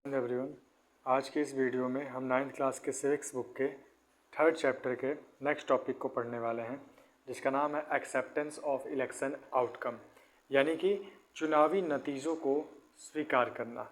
Everyone, आज के इस वीडियो में हम 9th क्लास के सिविक्स बुक के 3rd चैप्टर के नेक्स्ट टॉपिक को पढ़ने वाले हैं, जिसका नाम है एक्सेप्टेंस ऑफ इलेक्शन आउटकम, यानी कि चुनावी नतीजों को स्वीकार करना।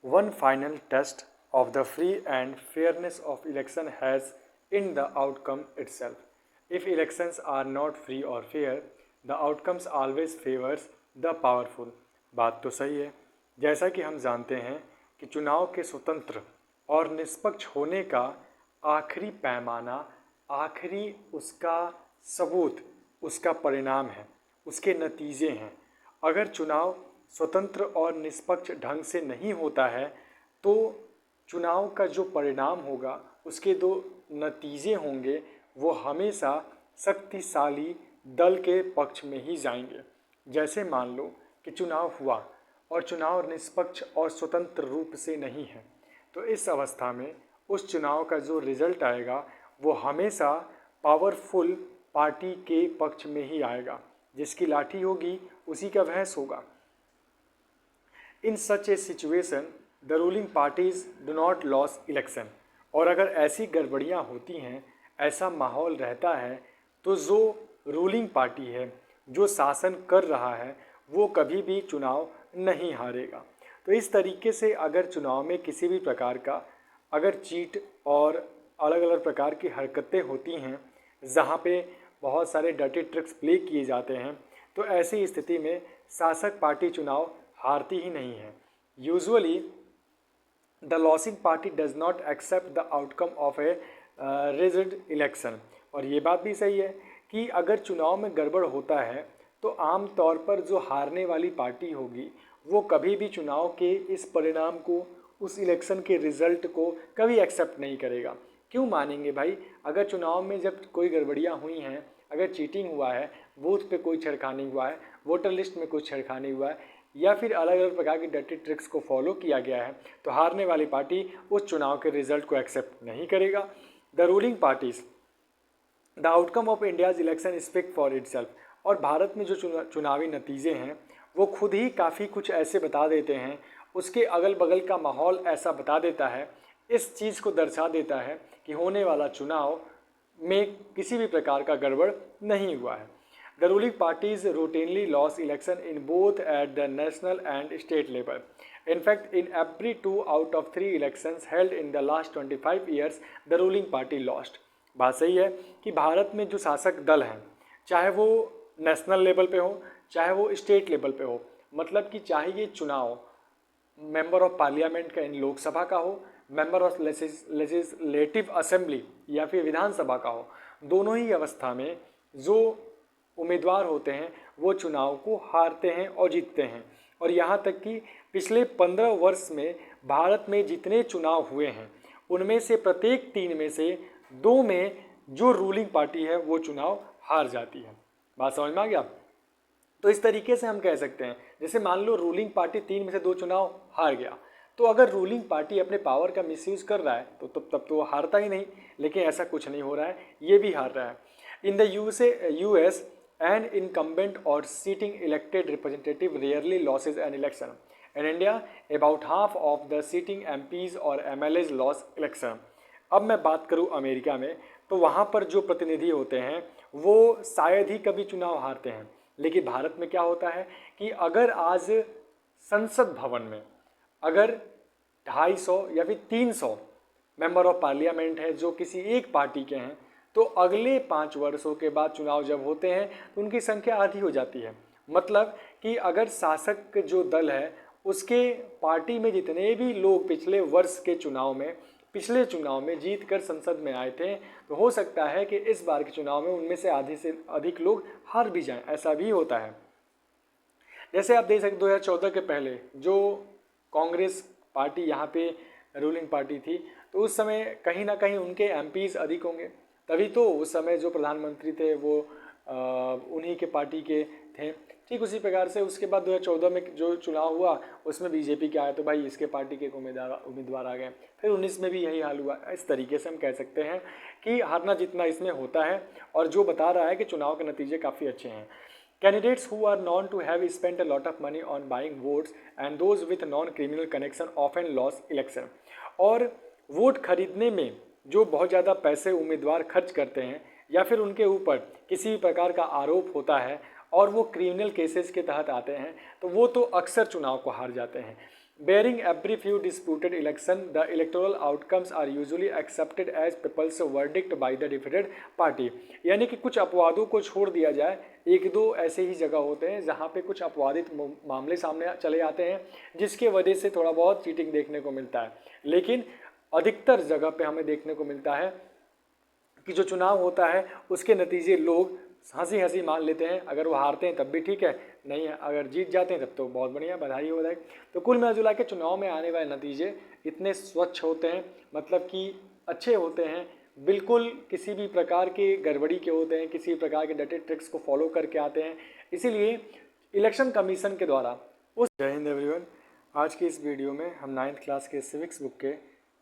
One final test of the free and fairness of election has in the outcome itself. If elections are not free और fair, the outcomes always favours the powerful. बात तो सही है। जैसा कि हम जानते हैं कि चुनाव के स्वतंत्र और निष्पक्ष होने का आखिरी पैमाना, आखिरी उसका सबूत, उसका परिणाम है, उसके नतीजे हैं। अगर चुनाव स्वतंत्र और निष्पक्ष ढंग से नहीं होता है तो चुनाव का जो परिणाम होगा, उसके दो नतीजे होंगे, वो हमेशा शक्तिशाली दल के पक्ष में ही जाएंगे। जैसे मान लो कि चुनाव हुआ और चुनाव निष्पक्ष और स्वतंत्र रूप से नहीं है, तो इस अवस्था में उस चुनाव का जो रिजल्ट आएगा वो हमेशा पावरफुल पार्टी के पक्ष में ही आएगा। जिसकी लाठी होगी उसी का भैंस होगा। In such a situation the ruling parties do not lose election. और अगर ऐसी गड़बड़ियाँ होती हैं, ऐसा माहौल रहता है, तो जो रूलिंग पार्टी है, जो शासन कर रहा है, वो कभी भी चुनाव नहीं हारेगा। तो इस तरीके से अगर चुनाव में किसी भी प्रकार का अगर चीट और अलग अलग प्रकार की हरकतें होती हैं, जहाँ पे बहुत सारे डर्टी ट्रिक्स प्ले किए जाते हैं, तो ऐसी स्थिति में शासक पार्टी चुनाव हारती ही नहीं है। Usually the losing party does not accept the outcome of a rigged election. और ये बात भी सही है कि अगर चुनाव में गड़बड़ होता है तो आम तौर पर जो हारने वाली पार्टी होगी वो कभी भी चुनाव के इस परिणाम को, उस इलेक्शन के रिज़ल्ट को कभी एक्सेप्ट नहीं करेगा। क्यों मानेंगे भाई? अगर चुनाव में जब कोई गड़बड़ियाँ हुई हैं, अगर चीटिंग हुआ है, बूथ पे कोई छेड़खानी हुआ है, वोटर लिस्ट में कुछ छेड़खानी हुआ है, या फिर अलग अलग प्रकार की डर्टी ट्रिक्स को फॉलो किया गया है, तो हारने वाली पार्टी उस चुनाव के रिजल्ट को एक्सेप्ट नहीं करेगा। The ruling parties the outcome of India's election speak for itself. और भारत में जो चुनावी नतीजे हैं वो खुद ही काफ़ी कुछ ऐसे बता देते हैं, उसके अगल बगल का माहौल ऐसा बता देता है, इस चीज़ को दर्शा देता है कि होने वाला चुनाव में किसी भी प्रकार का गड़बड़ नहीं हुआ है। The ruling parties routinely loss election in both at the national and state level. In fact, in every 2 out of 3 elections held in the last 25 years, the ruling party lost। बात सही है कि भारत में जो शासक दल हैं, चाहे वो नेशनल लेवल पे हो, चाहे वो स्टेट लेवल पे हो, मतलब कि चाहे ये चुनाव मेंबर ऑफ पार्लियामेंट का, इन लोकसभा का हो, मेंबर ऑफ लेजिस्लेटिव असेंबली या फिर विधानसभा का हो, दोनों ही अवस्था में जो उम्मीदवार होते हैं वो चुनाव को हारते हैं और जीतते हैं। और यहाँ तक कि पिछले 15 वर्ष में भारत में जितने चुनाव हुए हैं उनमें से प्रत्येक 3 में से 2 में जो रूलिंग पार्टी है वो चुनाव हार जाती है। बात समझ में आ गया? तो इस तरीके से हम कह सकते हैं, जैसे मान लो रूलिंग पार्टी 3 में से 2 चुनाव हार गया, तो अगर रूलिंग पार्टी अपने पावर का मिसयूज़ कर रहा है तो तब तो वो हारता ही नहीं। लेकिन ऐसा कुछ नहीं हो रहा है, ये भी हार रहा है। In the US an incumbent or sitting elected representative rarely loses an election. In India, about half of the sitting MPs or MLAs lost election. अब मैं बात करूँ अमेरिका में, तो वहाँ पर जो प्रतिनिधि होते हैं वो शायद ही कभी चुनाव हारते हैं। लेकिन भारत में क्या होता है कि अगर आज संसद भवन में अगर 250 या फिर 300 मेंबर ऑफ पार्लियामेंट है जो किसी एक पार्टी के हैं, तो अगले 5 वर्षों के बाद चुनाव जब होते हैं तो उनकी संख्या आधी हो जाती है। मतलब कि अगर शासक जो दल है उसके पार्टी में जितने भी लोग पिछले वर्ष के चुनाव में, पिछले चुनाव में जीत कर संसद में आए थे, तो हो सकता है कि इस बार के चुनाव में उनमें से आधे से अधिक लोग हार भी जाएं। ऐसा भी होता है। जैसे आप देख सकते 2014 के पहले जो कांग्रेस पार्टी यहाँ पे रूलिंग पार्टी थी, तो उस समय कहीं ना कहीं उनके एमपीज अधिक होंगे, तभी तो उस समय जो प्रधानमंत्री थे वो उन्हीं के पार्टी के थे। ठीक उसी प्रकार से उसके बाद 2014 में जो चुनाव हुआ उसमें बीजेपी के आए तो भाई इसके पार्टी के उम्मीदवार आ गए। फिर 19 में भी यही हाल हुआ। इस तरीके से हम कह सकते हैं कि हारना जीतना इसमें होता है, और जो बता रहा है कि चुनाव के नतीजे काफ़ी अच्छे हैं। Candidates who are known to have spent a lot of money on buying votes and those with non-criminal connection often lose election. और वोट खरीदने में जो बहुत ज़्यादा पैसे उम्मीदवार खर्च करते हैं या फिर उनके ऊपर किसी भी प्रकार का आरोप होता है और वो क्रिमिनल केसेस के तहत आते हैं तो वो तो अक्सर चुनाव को हार जाते हैं. Bearing every few disputed election, the electoral outcomes are usually accepted as people's verdict by the defeated party. यानी कि कुछ अपवादों को छोड़ दिया जाए, एक दो ऐसे ही जगह होते हैं जहाँ पे कुछ अपवादित मामले सामने चले आते हैं जिसके वजह से थोड़ा बहुत चीटिंग देखने को मिलता है, लेकिन अधिकतर जगह पे हमें देखने को मिलता है कि जो चुनाव होता है उसके नतीजे लोग हंसी हंसी मान लेते हैं. अगर वो हारते हैं तब भी ठीक है, नहीं है अगर जीत जाते हैं तब तो बहुत बढ़िया, बधाई हो जाए. तो कुल मिला के चुनाव में आने वाले नतीजे इतने स्वच्छ होते हैं, मतलब कि अच्छे होते हैं, बिल्कुल किसी भी प्रकार के गड़बड़ी के होते हैं, किसी प्रकार के डटे ट्रिक्स को फॉलो करके आते हैं. इसीलिए इलेक्शन कमीशन के द्वारा उस. जय हिंद एवरीवन. आज की इस वीडियो में हम 9th क्लास के सिविक्स बुक के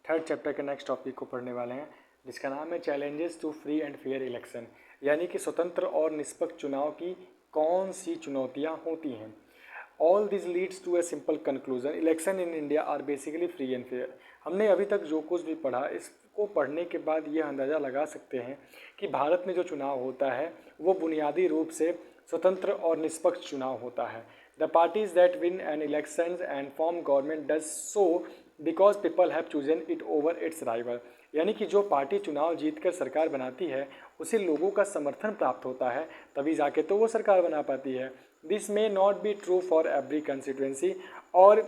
3rd चैप्टर के नेक्स्ट टॉपिक को पढ़ने वाले हैं जिसका नाम है challenges to free and fair election. यानी कि स्वतंत्र और निष्पक्ष चुनाव की कौन सी चुनौतियां होती हैं. All this leads to a simple conclusion, election in India are basically free and fair. हमने अभी तक जो कुछ भी पढ़ा इसको पढ़ने के बाद ये अंदाज़ा लगा सकते हैं कि भारत में जो चुनाव होता है वो बुनियादी रूप से स्वतंत्र और निष्पक्ष चुनाव होता है. The parties that win an election and form government does so because people have chosen it over it's rival. यानी कि जो पार्टी चुनाव जीतकर सरकार बनाती है उसे लोगों का समर्थन प्राप्त होता है, तभी जाके तो वो सरकार बना पाती है. This may not be true for every constituency. और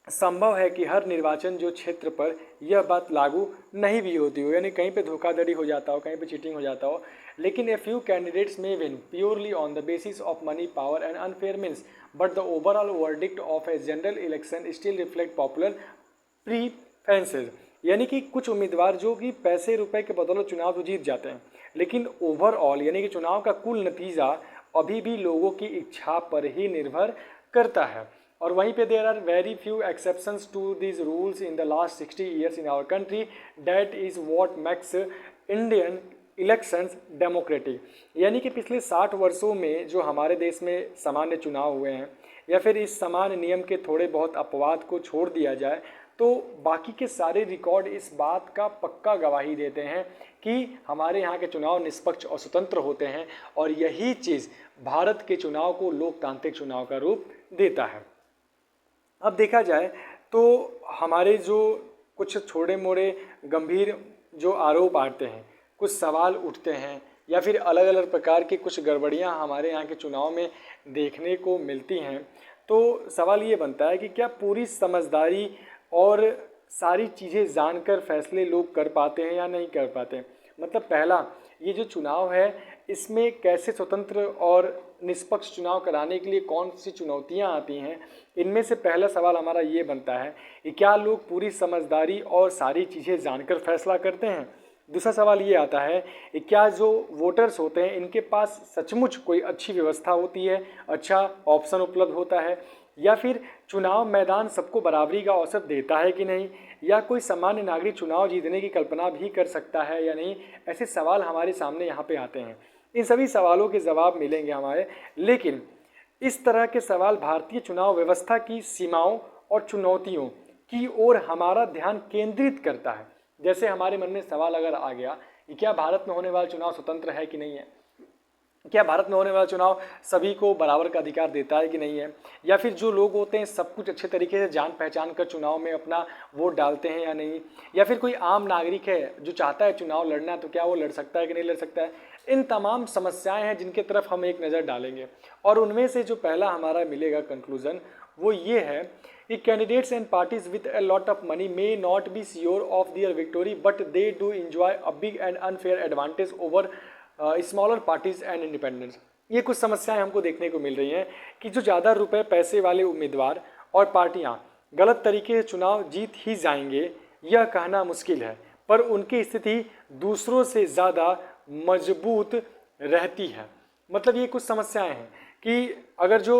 संभव है कि हर निर्वाचन जो क्षेत्र पर यह बात लागू नहीं भी होती हो, यानी कहीं पे धोखाधड़ी हो जाता हो, कहीं पे चीटिंग हो जाता हो. लेकिन a few candidates may win purely on the basis of money, power and unfair means, but the overall verdict of a general election still reflect popular preferences. यानी कि कुछ उम्मीदवार जो कि पैसे रुपए के बदौलत चुनाव तो जीत जाते हैं, लेकिन ओवरऑल यानी कि चुनाव का कुल नतीजा अभी भी लोगों की इच्छा पर ही निर्भर करता है. और वहीं पे there are very few exceptions to this rules in the last 60 years in our country. That is what makes Indian elections democratic. यानी कि पिछले 60 वर्षों में जो हमारे देश में सामान्य चुनाव हुए हैं या फिर इस सामान्य नियम के थोड़े बहुत अपवाद को छोड़ दिया जाए तो बाकी के सारे रिकॉर्ड इस बात का पक्का गवाही देते हैं कि हमारे यहाँ के चुनाव निष्पक्ष और स्वतंत्र होते हैं. और यही चीज़ भारत के चुनाव को लोकतांत्रिक चुनाव का रूप देता है. अब देखा जाए तो हमारे जो कुछ छोटे मोटे गंभीर जो आरोप आते हैं, कुछ सवाल उठते हैं या फिर अलग अलग प्रकार की कुछ गड़बड़ियाँ हमारे यहाँ के चुनाव में देखने को मिलती हैं, तो सवाल ये बनता है कि क्या पूरी समझदारी और सारी चीज़ें जानकर फैसले लोग कर पाते हैं या नहीं कर पाते. मतलब पहला, ये जो चुनाव है इसमें कैसे स्वतंत्र और निष्पक्ष चुनाव कराने के लिए कौन सी चुनौतियां आती हैं. इनमें से पहला सवाल हमारा ये बनता है कि क्या लोग पूरी समझदारी और सारी चीज़ें जानकर फैसला करते हैं. दूसरा सवाल ये आता है कि क्या जो वोटर्स होते हैं इनके पास सचमुच कोई अच्छी व्यवस्था होती है, अच्छा ऑप्शन उपलब्ध होता है, या फिर चुनाव मैदान सबको बराबरी का अवसर देता है कि नहीं, या कोई सामान्य नागरिक चुनाव जीतने की कल्पना भी कर सकता है या नहीं. ऐसे सवाल हमारे सामने यहाँ पे आते हैं. इन सभी सवालों के जवाब मिलेंगे हमारे, लेकिन इस तरह के सवाल भारतीय चुनाव व्यवस्था की सीमाओं और चुनौतियों की ओर हमारा ध्यान केंद्रित करता है. जैसे हमारे मन में सवाल अगर आ गया कि क्या भारत में होने वाला चुनाव स्वतंत्र है कि नहीं है, क्या भारत में होने वाला चुनाव सभी को बराबर का अधिकार देता है कि नहीं है, या फिर जो लोग होते हैं सब कुछ अच्छे तरीके से जान पहचान कर चुनाव में अपना वोट डालते हैं या नहीं, या फिर कोई आम नागरिक है जो चाहता है चुनाव लड़ना तो क्या वो लड़ सकता है कि नहीं लड़ सकता है. इन तमाम समस्याएं हैं जिनके तरफ हम एक नज़र डालेंगे. और उनमें से जो पहला हमारा मिलेगा कंक्लूजन वो ये है कि candidates and parties with a lot of money may not be sure of their victory but they do enjoy a big and unfair advantage over smaller parties and independents. ये कुछ समस्याएं हमको देखने को मिल रही हैं कि जो ज़्यादा रुपए पैसे वाले उम्मीदवार और पार्टियां गलत तरीके से चुनाव जीत ही जाएंगे यह कहना मुश्किल है, पर उनकी स्थिति दूसरों से ज़्यादा मजबूत रहती है. मतलब ये कुछ समस्याएं हैं कि अगर जो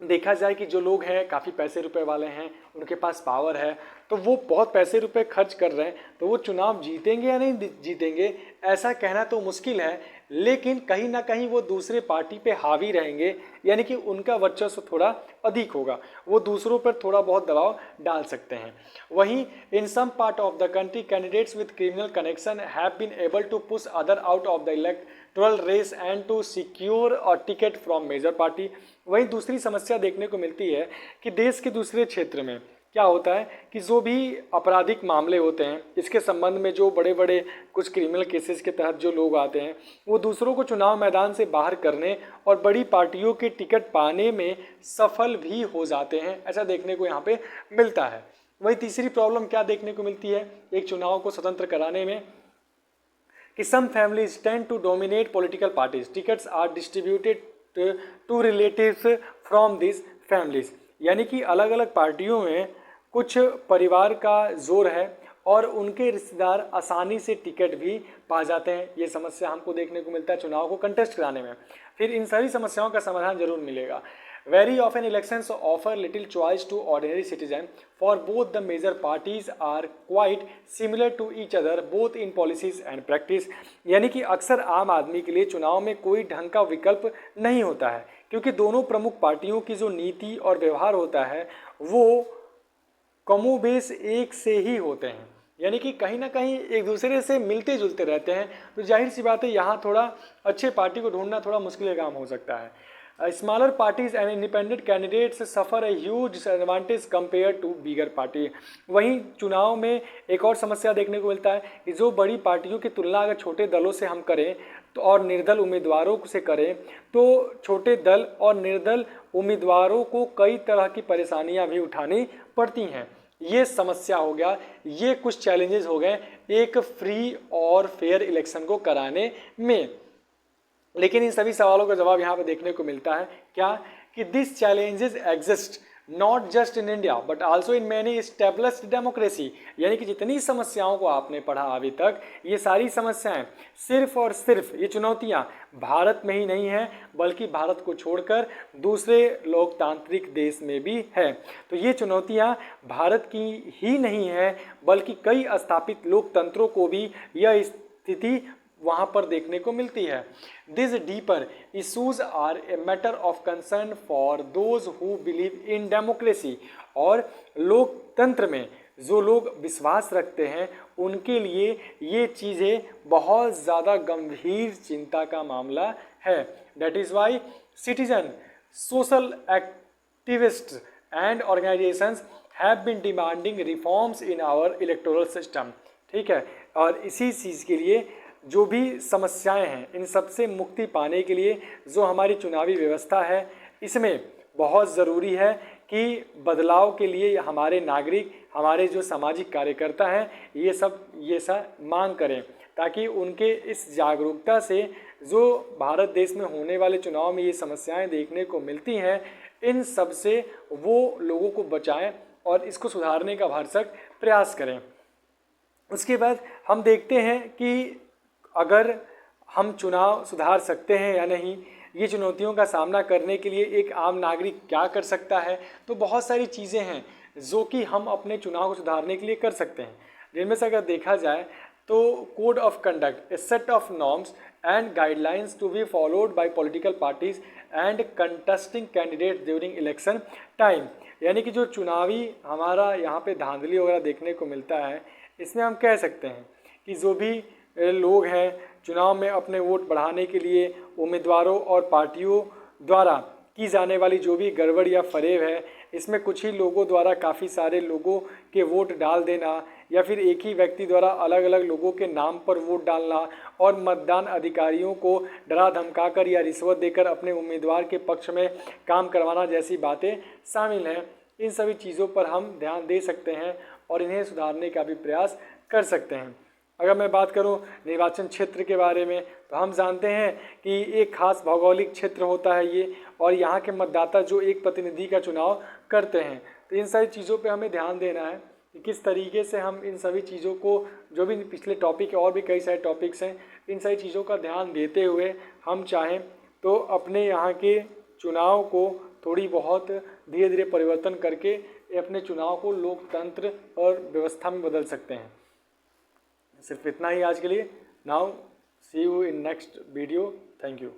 देखा जाए कि जो लोग हैं काफ़ी पैसे रुपए वाले हैं, उनके पास पावर है, तो वो बहुत पैसे रुपए खर्च कर रहे हैं, तो वो चुनाव जीतेंगे या नहीं जीतेंगे ऐसा कहना तो मुश्किल है. लेकिन कहीं ना कहीं वो दूसरे पार्टी पे हावी रहेंगे, यानी कि उनका वर्चस्व थोड़ा अधिक होगा, वो दूसरों पर थोड़ा बहुत दबाव डाल सकते हैं। वहीं in some part of the country candidates with criminal connection have been able to push other out of the electoral race and to secure a ticket from major party. वहीं दूसरी समस्या देखने को मिलती है कि देश के दूसरे क्षेत्र में क्या होता है कि जो भी आपराधिक मामले होते हैं, इसके संबंध में जो बड़े बड़े कुछ क्रिमिनल केसेस के तहत जो लोग आते हैं, वो दूसरों को चुनाव मैदान से बाहर करने और बड़ी पार्टियों के टिकट पाने में सफल भी हो जाते हैं, ऐसा देखने को यहाँ पे मिलता है। वही तीसरी प्रॉब्लम क्या देखने को मिलती है एक चुनाव को स्वतंत्र कराने में, कि some families tend to dominate political parties, tickets are distributed to relatives from this families, यानी कि अलग अलग पार्टियों में कुछ परिवार का जोर है और उनके रिश्तेदार आसानी से टिकट भी पा जाते हैं। ये समस्या हमको देखने को मिलता है चुनाव को कंटेस्ट कराने में। फिर इन सभी समस्याओं का समाधान जरूर मिलेगा। Very often elections offer little choice to ordinary citizen, for both the major parties are quite similar to each other both in policies and practice, यानी कि अक्सर आम आदमी के लिए चुनाव में कोई ढंग का विकल्प नहीं होता है, क्योंकि दोनों प्रमुख पार्टियों की जो नीति और व्यवहार होता है वो कमोबेश एक से ही होते हैं, यानी कि कहीं ना कहीं एक दूसरे से मिलते जुलते रहते हैं। तो जाहिर सी बात है यहाँ थोड़ा अच्छे पार्टी को ढूंढना थोड़ा मुश्किल काम हो सकता है। Smaller parties and independent candidates suffer a huge advantage compare to bigger party. वहीं चुनाव में एक और समस्या देखने को मिलता है कि जो बड़ी पार्टियों की तुलना अगर छोटे दलों से हम करें तो और निर्दल उम्मीदवारों से करें तो छोटे दल और निर्दल उम्मीदवारों को कई तरह की परेशानियां भी उठानी पड़ती हैं। ये समस्या हो गया, ये कुछ चैलेंजेस हो गए एक फ्री और फेयर इलेक्शन को कराने में। लेकिन इन सभी सवालों का जवाब यहाँ पे देखने को मिलता है क्या, कि this challenges exist not just in India but also in many established democracy, यानी कि जितनी समस्याओं को आपने पढ़ा अभी तक, ये सारी समस्याएं सिर्फ और सिर्फ ये चुनौतियां भारत में ही नहीं है बल्कि भारत को छोड़कर दूसरे लोकतांत्रिक देश में भी है। तो ये चुनौतियां भारत की ही नहीं है बल्कि कई स्थापित लोकतंत्रों को भी यह स्थिति वहाँ पर देखने को मिलती है। This deeper issues are a matter of concern for those who believe in democracy, और लोकतंत्र में जो लोग विश्वास रखते हैं उनके लिए ये चीज़ें बहुत ज़्यादा गंभीर चिंता का मामला है। That is why citizen, social activist and organisations have been demanding reforms in our electoral system. ठीक है, और इसी चीज़ के लिए जो भी समस्याएं हैं इन सब से मुक्ति पाने के लिए जो हमारी चुनावी व्यवस्था है इसमें बहुत ज़रूरी है कि बदलाव के लिए हमारे नागरिक, हमारे जो सामाजिक कार्यकर्ता हैं ये सब मांग करें, ताकि उनके इस जागरूकता से जो भारत देश में होने वाले चुनाव में ये समस्याएं देखने को मिलती हैं इन सब से वो लोगों को बचाएं और इसको सुधारने का भरसक प्रयास करें। उसके बाद हम देखते हैं कि अगर हम चुनाव सुधार सकते हैं या नहीं, ये चुनौतियों का सामना करने के लिए एक आम नागरिक क्या कर सकता है, तो बहुत सारी चीज़ें हैं जो कि हम अपने चुनाव को सुधारने के लिए कर सकते हैं। जिनमें से अगर देखा जाए तो code of conduct, a set of norms and guidelines to be followed by political parties and contesting candidate during election time, यानी कि जो चुनावी हमारा यहाँ पे धांधली वगैरह देखने को मिलता है इसमें हम कह सकते हैं कि जो भी लोग हैं चुनाव में अपने वोट बढ़ाने के लिए उम्मीदवारों और पार्टियों द्वारा की जाने वाली जो भी गड़बड़ या फरेब है, इसमें कुछ ही लोगों द्वारा काफ़ी सारे लोगों के वोट डाल देना या फिर एक ही व्यक्ति द्वारा अलग अलग लोगों के नाम पर वोट डालना और मतदान अधिकारियों को डरा धमकाकर या रिश्वत देकर अपने उम्मीदवार के पक्ष में काम करवाना जैसी बातें शामिल हैं। इन सभी चीज़ों पर हम ध्यान दे सकते हैं और इन्हें सुधारने का भी प्रयास कर सकते हैं। अगर मैं बात करूं निर्वाचन क्षेत्र के बारे में तो हम जानते हैं कि एक खास भौगोलिक क्षेत्र होता है ये, और यहाँ के मतदाता जो एक प्रतिनिधि का चुनाव करते हैं। तो इन सारी चीज़ों पे हमें ध्यान देना है कि किस तरीके से हम इन सभी चीज़ों को, जो भी पिछले टॉपिक और भी कई सारे टॉपिक्स हैं, इन सारी चीज़ों का ध्यान देते हुए हम चाहें तो अपने यहाँ के चुनाव को थोड़ी बहुत धीरे धीरे परिवर्तन करके अपने चुनाव को लोकतंत्र और व्यवस्था में बदल सकते हैं। सिर्फ इतना ही आज के लिए। Now see you in next video. Thank you.